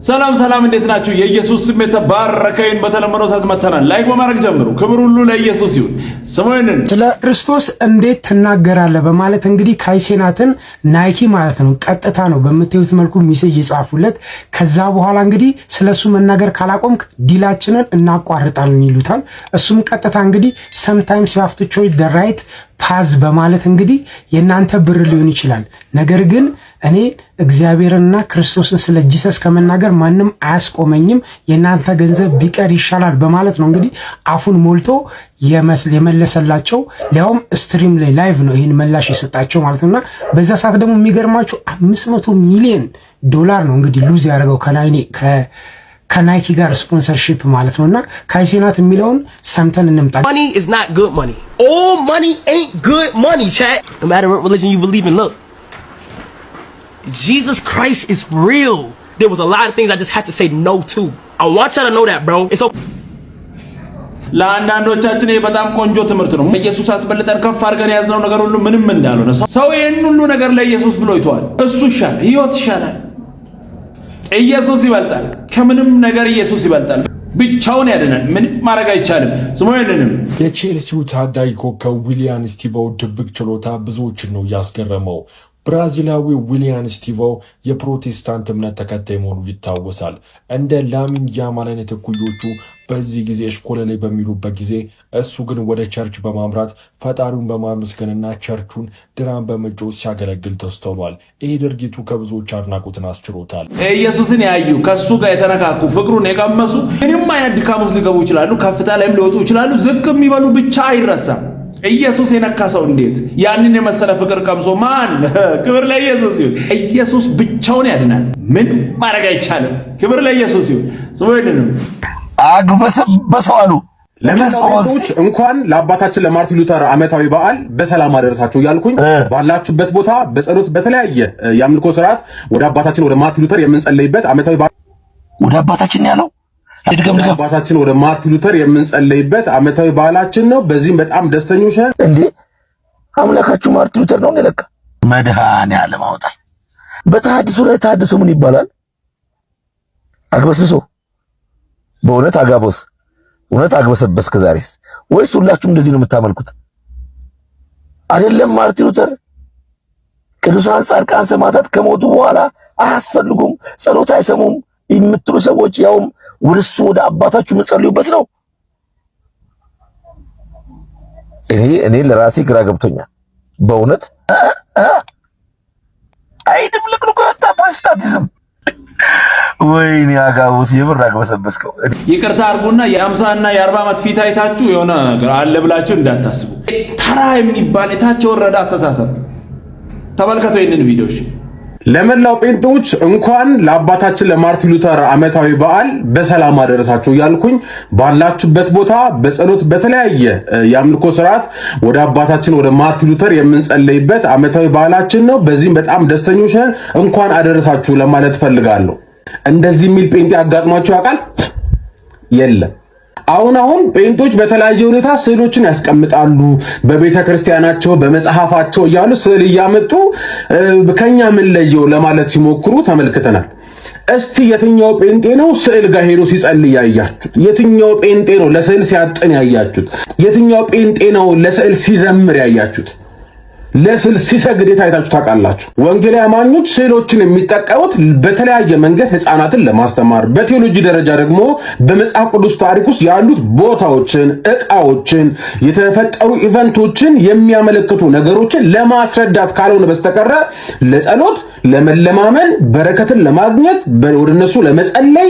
ሰላም ሰላም እንዴት ናችሁ? የኢየሱስ ስም የተባረከውን በተለመደው ሰዓት መተናል። ላይክ በማድረግ ጀምሩ። ክብር ሁሉ ለኢየሱስ ይሁን። ስሙንን ስለ ክርስቶስ እንዴት ትናገራለህ በማለት እንግዲህ ካይሴናትን ናይኪ ማለት ነው ቀጥታ ነው በምታዩት መልኩ ሚሴጅ ይጻፉለት። ከዛ በኋላ እንግዲህ ስለሱ መናገር ካላቆምክ ዲላችንን እናቋርጣለን ይሉታል። እሱም ቀጥታ እንግዲህ sometimes you have to choose the right ፓዝ በማለት እንግዲህ የናንተ ብር ሊሆን ይችላል፣ ነገር ግን እኔ እግዚአብሔርንና ክርስቶስን ስለ ጂሰስ ከመናገር ማንም አያስቆመኝም፣ የናንተ ገንዘብ ቢቀር ይሻላል በማለት ነው እንግዲህ አፉን ሞልቶ የመለሰላቸው። ሊያውም ስትሪም ላይ ላይቭ ነው ይህን ምላሽ የሰጣቸው ማለት ነውና በዛ ሰዓት ደግሞ የሚገርማችሁ $500 ሚሊዮን ነው እንግዲህ ሉዝ ያደረገው ከናይኪ ጋር ስፖንሰርሺፕ ማለት ነውና ካይሴናት የሚለውን ሰምተን እንምጣ። Money is not good money. All money ain't good money, chat. No matter what religion you believe in, look. Jesus Christ is real. There was a lot of things I just had to say no to. I want y'all to know that, bro. It's okay. ለአንዳንዶቻችን ይሄ በጣም ቆንጆ ትምህርት ነው። ኢየሱስ አስበልጠን ከፍ አድርገን ያዝነው ነገር ሁሉ ምንም እንዳልሆነ ሰው ይሄን ሁሉ ነገር ለኢየሱስ ብሎ ይተዋል። እሱ ይሻላል፣ ህይወት ይሻላል። ኢየሱስ ይበልጣል። ከምንም ነገር ኢየሱስ ይበልጣል። ብቻውን ያድናል። ምን ማድረግ አይቻልም። ስሙ ይደንም የቼልሲው ታዳጊ ኮከብ ዊሊያን ስቲቮ ድብቅ ችሎታ ብዙዎችን ነው ያስገረመው። ብራዚላዊው ዊሊያን ስቲቮ የፕሮቴስታንት እምነት ተከታይ መሆኑ ይታወሳል። እንደ ላሚን ያማል አይነት እኩዮቹ በዚህ ጊዜ እሽኮለሌ በሚሉበት ጊዜ እሱ ግን ወደ ቸርች በማምራት ፈጣሪውን በማመስገንና ቸርቹን ድራም በመጮህ ሲያገለግል ተስተውሏል። ይህ ድርጊቱ ከብዙዎች አድናቆትን አስችሮታል። ኢየሱስን ያዩ ከሱ ጋር የተነካኩ ፍቅሩን የቀመሱ ምንም አይነት ድካም ውስጥ ሊገቡ ይችላሉ፣ ከፍታ ላይም ሊወጡ ይችላሉ። ዝቅ የሚበሉ ብቻ አይረሳም። ኢየሱስ የነካሰው እንዴት ያንን የመሰለ ፍቅር ቀምሶ ማን ክብር ለኢየሱስ ይሁን። ኢየሱስ ብቻውን ያድናል። ምንም ማድረግ አይቻልም። ክብር ለኢየሱስ ይሁን። ስለሆነም አግበሰበሰው አሉ ለነሱስ እንኳን ለአባታችን ለማርቲን ሉተር ዓመታዊ በዓል በሰላም አደረሳችሁ ያልኩኝ ባላችሁበት ቦታ በጸሎት በተለያየ የአምልኮ ስርዓት ወደ አባታችን ወደ ማርቲን ሉተር የምንጸልይበት ዓመታዊ በዓል ወደ አባታችን ያለው አባታችን ወደ ማርቲን ሉተር የምንጸልይበት ዓመታዊ በዓላችን ነው። በዚህም በጣም ደስተኞች ነን። እንዴ አምላካችሁ ማርቲን ሉተር ነው ለካ መድኃኔዓለም አውጣኝ። በተሐድሶ ላይ ተሐድሶ ምን ይባላል? አግበስብሶ በእውነት አጋቦስ እውነት አግበሰበስክ ዛሬስ? ወይስ ሁላችሁም እንደዚህ ነው የምታመልኩት? አይደለም ማርቲን ሉተር ቅዱሳን ጻድቃን ሰማዕታት ከሞቱ በኋላ አያስፈልጉም፣ ጸሎት አይሰሙም የምትሉ ሰዎች ያውም ወደሱ ወደ አባታችሁ መጸልዩበት ነው። እኔ ለራሴ ግራ ገብቶኛል በእውነት አይደም ለቅልቆ ወጣ ፕሮቴስታንቲዝም ወይኔ አጋቦስ የምር አግበሰበስከው። ይቅርታ አርጉና የ50 እና የ40 ዓመት ፊት አይታችሁ የሆነ ነገር አለ ብላችሁ እንዳታስቡ። ተራ የሚባል የታች ወረደ አስተሳሰብ ተመልከቱ ይሄንን ቪዲዮሽ። ለመላው ጴንጤዎች እንኳን ለአባታችን ለማርቲን ሉተር ዓመታዊ በዓል በሰላም አደረሳችሁ ያልኩኝ ባላችሁበት ቦታ በጸሎት በተለያየ የአምልኮ ስርዓት ወደ አባታችን ወደ ማርቲን ሉተር የምንጸልይበት ዓመታዊ በዓላችን ነው። በዚህም በጣም ደስተኞች ነን። እንኳን አደረሳችሁ ለማለት ፈልጋለሁ። እንደዚህ የሚል ጴንጤ አጋጥሟችሁ ያውቃል? የለም። አሁን ጴንጦች በተለያየ ሁኔታ ስዕሎችን ያስቀምጣሉ። በቤተ ክርስቲያናቸው በመጽሐፋቸው እያሉ ስዕል እያመጡ ከኛ ምን ለየው ለማለት ሲሞክሩ ተመልክተናል። እስቲ የትኛው ጴንጤ ነው ስዕል ጋር ሄዶ ሲጸልይ ያያችሁት? የትኛው ጴንጤ ነው ለስዕል ሲያጠን ያያችሁት? የትኛው ጴንጤ ነው ለስዕል ሲዘምር ያያችሁት? ለስዕል ሲሰግድ ታይታችሁ ታውቃላችሁ? ወንጌል አማኞች ስዕሎችን የሚጠቀሙት በተለያየ መንገድ ህፃናትን ለማስተማር፣ በቴዎሎጂ ደረጃ ደግሞ በመጽሐፍ ቅዱስ ታሪክ ውስጥ ያሉት ቦታዎችን፣ ዕቃዎችን፣ የተፈጠሩ ኢቨንቶችን የሚያመለክቱ ነገሮችን ለማስረዳት ካልሆነ በስተቀር ለጸሎት፣ ለመለማመን፣ በረከትን ለማግኘት፣ ወደነሱ ለመጸለይ፣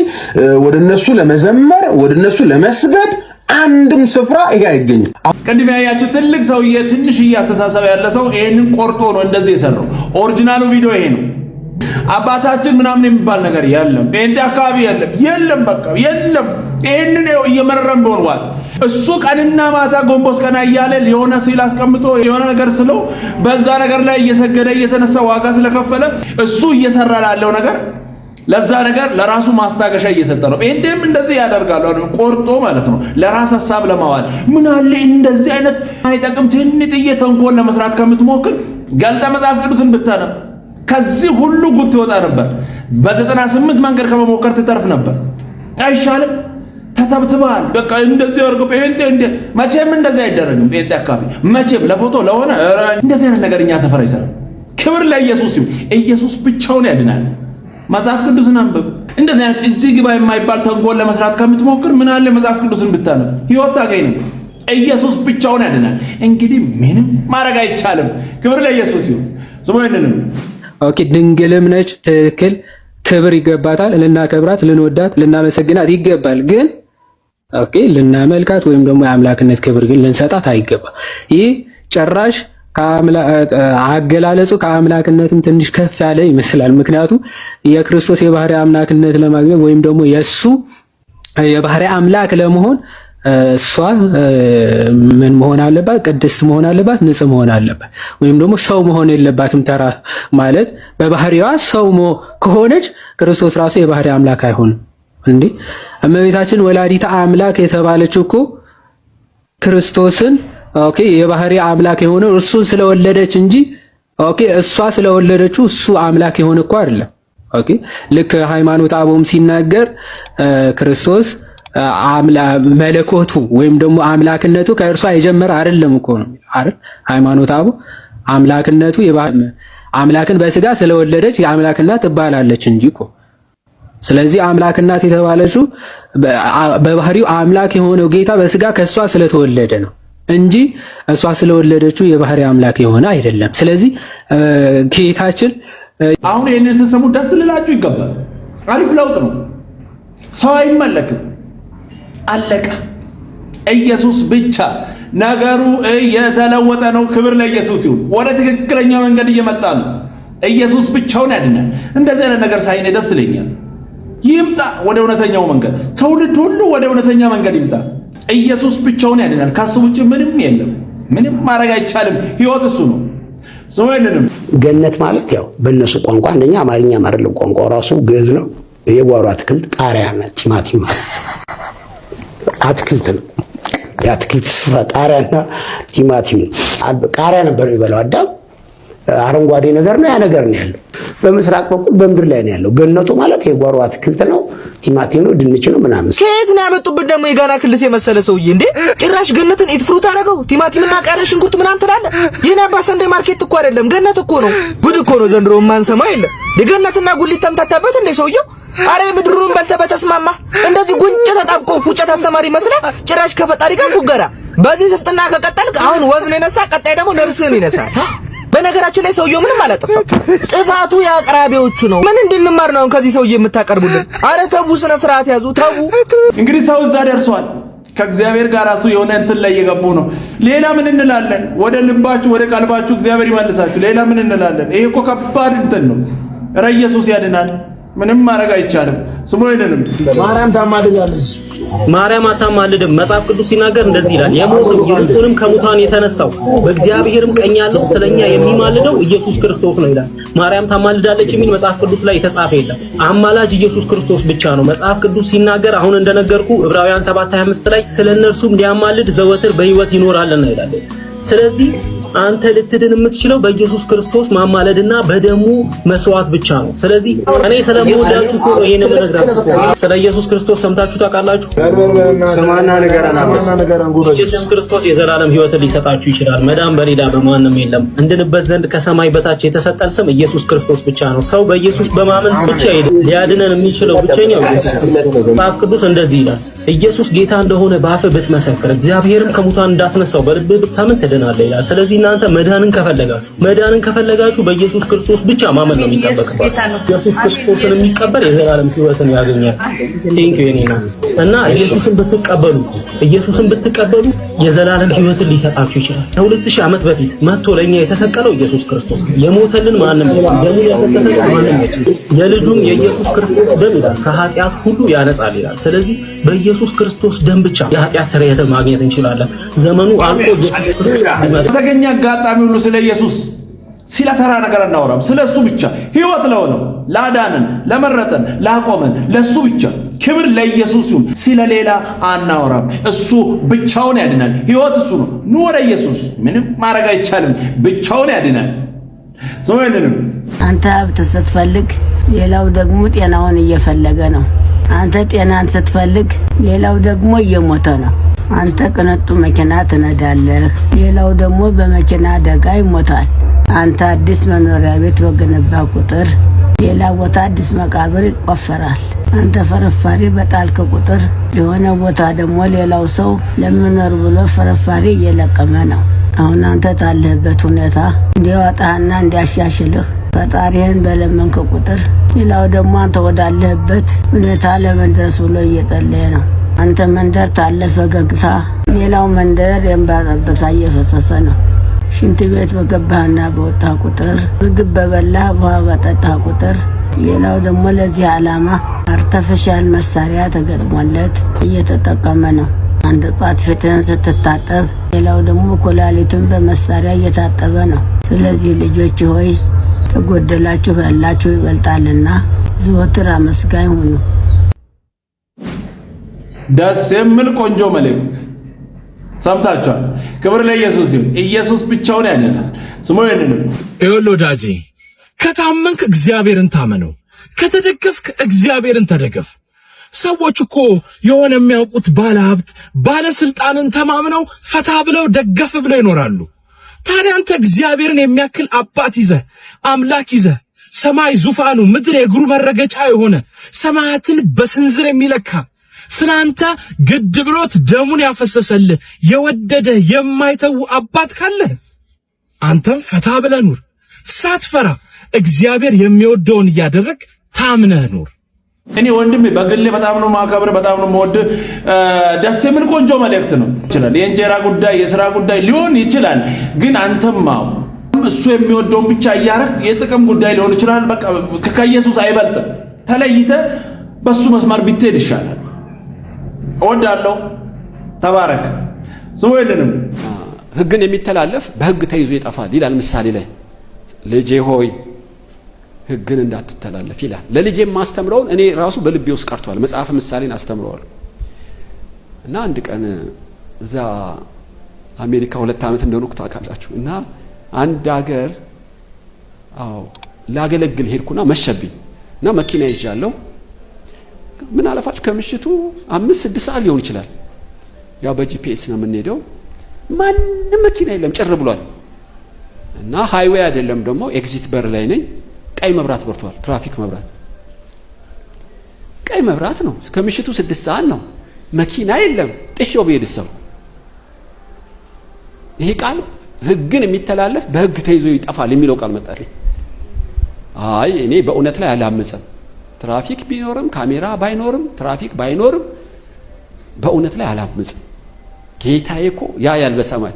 ወደነሱ ለመዘመር፣ ወደነሱ ለመስገድ አንድም ስፍራ ይሄ አይገኝም። ቅድም ያያችሁ ትልቅ ሰውዬ ትንሽ አስተሳሰብ ያለ ሰው ይሄንን ቆርጦ ነው እንደዚህ የሰራው። ኦሪጂናሉ ቪዲዮ ይሄ ነው። አባታችን ምናምን የሚባል ነገር የለም። ጴንጤ አካባቢ የለም፣ በቃ የለም። ይሄንን እየመረረን በሆነዋል። እሱ ቀንና ማታ ጎንቦስ ቀና እያለ የሆነ ሲል አስቀምጦ የሆነ ነገር ስለው በዛ ነገር ላይ እየሰገደ እየተነሳ ዋጋ ስለከፈለ እሱ እየሰራ ላለው ነገር ለዛ ነገር ለራሱ ማስታገሻ እየሰጠ ነው። ጴንጤም እንደዚህ ያደርጋሉ ቆርጦ ማለት ነው ለራስ ሐሳብ ለማዋል። ምን አለ እንደዚህ አይነት አይጠቅም ትንጥዬ ተንኮል ለመስራት ከምትሞክር ገልጠ መጽሐፍ ቅዱስን ብታነብ ከዚህ ሁሉ ጉድ ትወጣ ነበር። በ98 መንገድ ከመሞከር ትተርፍ ነበር። አይሻልም? ተተብትበሃል። በቃ እንደዚህ አርጎ ጴንጤ መቼም እንደዚህ አይደረግም። ጴንጤ አካባቢ መቼም ለፎቶ ለሆነ እንደዚህ አይነት ነገር እኛ ሰፈር አይሰራም። ክብር ለኢየሱስ ይሁን። ኢየሱስ ብቻውን ያድናል። መጽሐፍ ቅዱስን አንብብ። እንደዚህ አይነት እዚህ ግባ የማይባል ተንኮል ለመስራት ከምትሞክር ምን አለ መጽሐፍ ቅዱስን ብታነብ ሕይወት ታገኝ ነው። ኢየሱስ ብቻውን ያድናል። እንግዲህ ምንም ማድረግ አይቻልም። ክብር ለኢየሱስ ይሁን። ስሙ ይንንም ኦኬ፣ ድንግልም ነች፣ ትክክል። ክብር ይገባታል። ልናከብራት፣ ልንወዳት፣ ልናመሰግናት ይገባል። ግን ኦኬ ልናመልካት ወይም ደግሞ የአምላክነት ክብር ግን ልንሰጣት አይገባ። ይህ ጭራሽ አገላለጹ ከአምላክነትም ትንሽ ከፍ ያለ ይመስላል። ምክንያቱም የክርስቶስ የባህሪ አምላክነት ለማግኘት ወይም ደግሞ የሱ የባህሪ አምላክ ለመሆን እሷ ምን መሆን አለባት? ቅድስት መሆን አለባት፣ ንጽህ መሆን አለባት። ወይም ደግሞ ሰው መሆን የለባትም። ተራ ማለት በባህሪዋ ሰው ከሆነች ክርስቶስ ራሱ የባህሪ አምላክ አይሆንም እንዴ? እመቤታችን ወላዲተ አምላክ የተባለችው እኮ ክርስቶስን ኦኬ የባህሪ አምላክ የሆነው እርሱን ስለወለደች እንጂ ኦኬ እሷ ስለወለደችው እሱ አምላክ የሆነ እኮ አይደለም። ኦኬ ልክ ሃይማኖተ አበውም ሲናገር ክርስቶስ መለኮቱ ወይም ደግሞ አምላክነቱ ከእርሷ የጀመረ አይደለም እኮ ነው አይደል? ሃይማኖተ አበው አምላክነቱ አምላክን በስጋ ስለወለደች የአምላክናት ትባላለች እንጂ እኮ። ስለዚህ አምላክናት የተባለችው በባህሪው አምላክ የሆነው ጌታ በስጋ ከእሷ ስለተወለደ ነው እንጂ እሷ ስለወለደችው የባህሪ አምላክ የሆነ አይደለም። ስለዚህ ጌታችን አሁን ይህንን ስትሰሙ ደስ ልላችሁ ይገባል። አሪፍ ለውጥ ነው። ሰው አይመለክም። አለቀ። ኢየሱስ ብቻ። ነገሩ እየተለወጠ ነው። ክብር ለኢየሱስ ይሁን። ወደ ትክክለኛ መንገድ እየመጣ ነው። ኢየሱስ ብቻውን ያድናል። እንደዚህ አይነት ነገር ሳይኔ ደስ ይለኛል። ይምጣ ወደ እውነተኛው መንገድ። ትውልድ ሁሉ ወደ እውነተኛ መንገድ ይምጣ። ኢየሱስ ብቻውን ያድናል። ከሱ ውጭ ምንም የለም። ምንም ማድረግ አይቻልም። ሕይወት እሱ ነው። ሰውየንም ገነት ማለት ያው በእነሱ ቋንቋ አንደኛ አማርኛ አይደለም፣ ቋንቋው ራሱ ግዕዝ ነው። የጓሮ አትክልት ቃሪያና ቲማቲም አትክልት ነው። የአትክልት ስፍራ ቃሪያና ቲማቲም ነው። ቃሪያ ነበር የሚበላው አዳም። አረንጓዴ ነገር ነው፣ ያ ነገር ነው ያለው። በምስራቅ በኩል በምድር ላይ ነው ያለው። ገነቱ ማለት የጓሮ አትክልት ነው፣ ቲማቲም ነው፣ ድንች ነው ምናምን። ከየት ነው ያመጡብን ደግሞ የጋና ክልስ የመሰለ ሰውዬ እንዴ? ጭራሽ ገነትን ኢትፍሩት አደረገው። ቲማቲምና ቃሪያ፣ ሽንኩርት ምናምን ትላለህ። የኔ አባ ሰንደይ ማርኬት እኮ አይደለም ገነት እኮ ነው። ጉድ እኮ ነው ዘንድሮ የማንሰማው የለ። የገነትና ጉሊት ተምታታበት እንደ ሰውየው። አረ ምድሩን በልተህ በተስማማ እንደዚህ ጉንጭ ተጣብቆ ፉጨት አስተማሪ መስላ ጭራሽ ከፈጣሪ ጋር ፉገራ። በዚህ ስፍጥና ከቀጠልክ አሁን ወዝን ይነሳ፣ ቀጣይ ደግሞ ነፍስህን ይነሳል። በነገራችን ላይ ሰውየው ምንም አላጠፋም። ጥፋቱ የአቅራቢዎቹ ነው። ምን እንድንማር ነው ከዚህ ሰውዬ የምታቀርቡልን? አረ ተቡ፣ ስነ ስርዓት ያዙ፣ ተቡ። እንግዲህ ሰው እዛ ደርሷል። ከእግዚአብሔር ጋር ራሱ የሆነ እንትን ላይ እየገቡ ነው። ሌላ ምን እንላለን? ወደ ልባችሁ ወደ ቀልባችሁ እግዚአብሔር ይመልሳችሁ። ሌላ ምን እንላለን? ይሄ እኮ ከባድ እንትን ነው። ኧረ ኢየሱስ ያድናል። ምንም ማድረግ አይቻልም። ስሙ ይንንም ማርያም ታማልዳለች። ማርያም አታማልድም። መጽሐፍ ቅዱስ ሲናገር እንደዚህ ይላል፣ የሞተው ይልቁንም ከሙታን የተነሳው በእግዚአብሔርም ቀኝ ያለው ስለኛ የሚማልደው ኢየሱስ ክርስቶስ ነው ይላል። ማርያም ታማልዳለች የሚል መጽሐፍ ቅዱስ ላይ የተጻፈ የለም። አማላጅ ኢየሱስ ክርስቶስ ብቻ ነው። መጽሐፍ ቅዱስ ሲናገር አሁን እንደነገርኩ ዕብራውያን 7:25 ላይ ስለነርሱም ሊያማልድ ዘወትር በሕይወት ይኖራልና ይላል። ስለዚህ አንተ ልትድን የምትችለው በኢየሱስ ክርስቶስ ማማለድና በደሙ መስዋዕት ብቻ ነው። ስለዚህ እኔ ስለምወዳችሁ እኮ ነው ይሄንን እነግራችሁ። ስለ ኢየሱስ ክርስቶስ ሰምታችሁ ታውቃላችሁ? ሰማና ነገራን ኢየሱስ ክርስቶስ የዘላለም ሕይወትን ሊሰጣችሁ ይችላል። መዳን በሌላ በማንም የለም። እንድንበት ዘንድ ከሰማይ በታች የተሰጠን ስም ኢየሱስ ክርስቶስ ብቻ ነው። ሰው በኢየሱስ በማመን ብቻ ሊያድነን የሚችለው ብቸኛው ኢየሱስ። መጽሐፍ ቅዱስ እንደዚህ ይላል፣ ኢየሱስ ጌታ እንደሆነ በአፍህ ብትመሰክር እግዚአብሔርም ከሙታን እንዳስነሳው በልብህ ብታምን ትድናለህ ይላል። ስለዚህ እናንተ መዳንን ከፈለጋችሁ በኢየሱስ ክርስቶስ ብቻ ማመን ነው የሚጠበቅባችሁ። ኢየሱስ ክርስቶስን የሚቀበል የዘላለም ሕይወትን ያገኛል። ቴንክ ዩ የኔና እና ኢየሱስን ብትቀበሉ የዘላለም ሕይወትን ሊሰጣችሁ ይችላል። ከ2000 ዓመት በፊት መጥቶ ለኛ የተሰቀለው ኢየሱስ ክርስቶስ የሞተልን ማንም የለም። ደሙን ያፈሰሰልን ማንም የለም። የልጁም የኢየሱስ ክርስቶስ ደም ይላል ከኃጢአት ሁሉ ያነጻል ይላል። ስለዚህ በኢየሱስ ክርስቶስ ደም ብቻ የኃጢአት ስርየትን ማግኘት እንችላለን። ዘመኑ አልቆ ኢየሱስ ክርስቶስ በተገኘ አጋጣሚ ሁሉ ስለ ኢየሱስ ስለ ተራ ነገር አናወራም። ስለ እሱ ብቻ ሕይወት ለሆነው ላዳነን፣ ለመረጠን፣ ላቆመን ለሱ ብቻ ክብር ለኢየሱስ ይሁን። ስለ ሌላ አናወራም። እሱ ብቻውን ያድናል። ሕይወት እሱ ነው። ኑ ወደ ኢየሱስ። ምንም ማድረግ አይቻልም። ብቻውን ያድናል። ሰው አንተ ሀብት ስትፈልግ ሌላው ደግሞ ጤናውን እየፈለገ ነው። አንተ ጤናን ስትፈልግ ሌላው ደግሞ እየሞተ ነው። አንተ ቅንጡ መኪና ትነዳለህ፣ ሌላው ደግሞ በመኪና አደጋ ይሞታል። አንተ አዲስ መኖሪያ ቤት በገነባ ቁጥር ሌላ ቦታ አዲስ መቃብር ይቆፈራል። አንተ ፍርፋሪ በጣልክ ቁጥር የሆነ ቦታ ደግሞ ሌላው ሰው ለመኖር ብሎ ፍርፋሪ እየለቀመ ነው። አሁን አንተ ታለህበት ሁኔታ እንዲያወጣህና እንዲያሻሽልህ ፈጣሪህን በለመንክ ቁጥር ሌላው ደግሞ አንተ ወዳለህበት ሁኔታ ለመድረስ ብሎ እየጠለየ ነው። አንተ መንደር ታለ ፈገግታ፣ ሌላው መንደር የእንባ ጠብታ እየፈሰሰ ነው። ሽንት ቤት በገባህና በወጣህ ቁጥር፣ ምግብ በበላህ ውሃ በጠጣህ ቁጥር ሌላው ደግሞ ለዚህ ዓላማ አርተፊሻል መሳሪያ ተገጥሞለት እየተጠቀመ ነው። አንድ ጧት ፊትህን ስትታጠብ ሌላው ደግሞ ኩላሊቱን በመሳሪያ እየታጠበ ነው። ስለዚህ ልጆች ሆይ ተጎደላችሁ ያላችሁ ይበልጣልና ዘወትር አመስጋኝ ሁኑ። ደስ የሚል ቆንጆ መልእክት ሰምታችኋል። ክብር ለኢየሱስ ይሁን። ኢየሱስ ብቻውን ያድናል። ስሙ ይሄንን ወዳጄ፣ ከታመንክ እግዚአብሔርን ታመነው፣ ከተደገፍክ እግዚአብሔርን ተደገፍ። ሰዎች እኮ የሆነ የሚያውቁት ባለሀብት ባለስልጣንን ተማምነው ፈታ ብለው ደገፍ ብለው ይኖራሉ። ታዲያ አንተ እግዚአብሔርን የሚያክል አባት ይዘህ አምላክ ይዘህ ሰማይ ዙፋኑ ምድር የእግሩ መረገጫ የሆነ ሰማያትን በስንዝር የሚለካ ስናንተ ግድ ብሎት ደሙን ያፈሰሰልህ የወደደ የማይተው አባት ካለ አንተም ፈታ ብለህ ኑር። ሳትፈራ እግዚአብሔር የሚወደውን እያደረግ ታምነህ ኑር። እኔ ወንድሜ በግሌ በጣም ነው ማከብር፣ በጣም ነው መወድ። ደስ የሚል ቆንጆ መልእክት ነው። ይችላል የእንጀራ ጉዳይ የሥራ ጉዳይ ሊሆን ይችላል፣ ግን አንተማ እሱ የሚወደውን ብቻ እያረክ የጥቅም ጉዳይ ሊሆን ይችላል። በቃ ከኢየሱስ አይበልጥም። ተለይተህ በሱ መስመር ብትሄድ ይሻላል። እወዳለሁ። ተባረክ። ስሙ ይልንም ሕግን የሚተላለፍ በሕግ ተይዞ ይጠፋል ይላል ምሳሌ ላይ። ልጄ ሆይ ሕግን እንዳትተላለፍ ይላል። ለልጄ ማስተምረውን እኔ ራሱ በልቤ ውስጥ ቀርቷል። መጽሐፍ ምሳሌን አስተምረዋል። እና አንድ ቀን እዛ አሜሪካ 2 ዓመት እንደኖርኩ ታውቃላችሁ። እና አንድ ሀገር ላገለግል ሄድኩና መሸብኝ እና መኪና ይዣለሁ። ምን አለፋችሁ ከምሽቱ 5-6 ሰዓት ሊሆን ይችላል። ያው በጂፒኤስ ነው የምንሄደው። ማንም መኪና የለም፣ ጭር ብሏል። እና ሃይዌይ አይደለም ደግሞ ኤግዚት በር ላይ ነኝ። ቀይ መብራት በርቷል፣ ትራፊክ መብራት። ቀይ መብራት ነው፣ ከምሽቱ 6 ሰዓት ነው፣ መኪና የለም። ጥሾ ብሄድ ሰው ይሄ ቃል ሕግን የሚተላለፍ በሕግ ተይዞ ይጠፋል የሚለው ቃል መጣልኝ። አይ እኔ በእውነት ላይ አላምጽም። ትራፊክ ቢኖርም ካሜራ ባይኖርም ትራፊክ ባይኖርም በእውነት ላይ አላምጽም። ጌታዬ እኮ ያያል በሰማይ።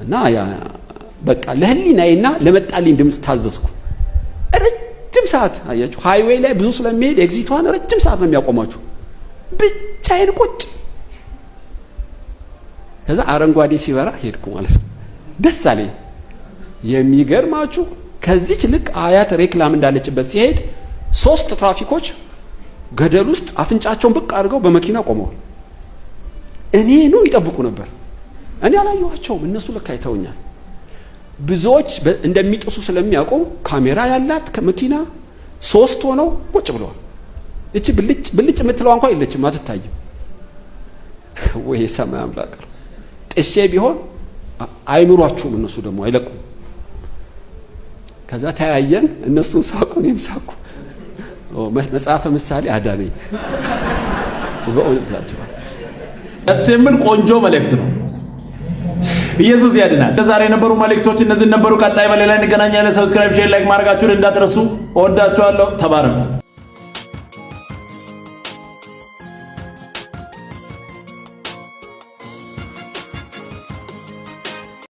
እና ያ በቃ ለህሊናዬና ለመጣልኝ ድምጽ ታዘዝኩ። ረጅም ሰዓት አያችሁ፣ ሃይዌይ ላይ ብዙ ስለሚሄድ ኤግዚቷን ረጅም ሰዓት ነው የሚያቆማችሁ። ብቻዬን ቁጭ። ከዛ አረንጓዴ ሲበራ ሄድኩ ማለት ነው። ደስ አለኝ። የሚገርማችሁ ከዚች ልክ አያት ሬክላም እንዳለችበት ሲሄድ 3 ትራፊኮች ገደል ውስጥ አፍንጫቸውን ብቅ አድርገው በመኪና ቆመዋል። እኔኑ ይጠብቁ ነበር። እኔ አላየኋቸውም፣ እነሱ ለካ አይተውኛል። ብዙዎች እንደሚጥሱ ስለሚያውቁ ካሜራ ያላት ከመኪና 3 ሆነው ቁጭ ብለዋል። እቺ ብልጭ የምትለው እንኳን የለችም፣ አትታይም። ወይ ሰማይ አምላክ ጥሼ ቢሆን አይምሯችሁም፣ እነሱ ደግሞ አይለቁም። ከዛ ተያየን፣ እነሱ ሳቁ፣ እኔም ሳቁ። መጽሐፈ ምሳሌ አዳነኝ። በእውነት ናቸው። ደስ የሚል ቆንጆ መልእክት ነው። ኢየሱስ ያድናል። ዛሬ የነበሩ መልእክቶች እነዚህ ነበሩ። ቀጣይ በሌላ እንገናኛለን። ሰብስክራይብ፣ ሼር፣ ላይክ ማድረጋችሁን እንዳትረሱ። እወዳችኋለሁ። ተባረኩ።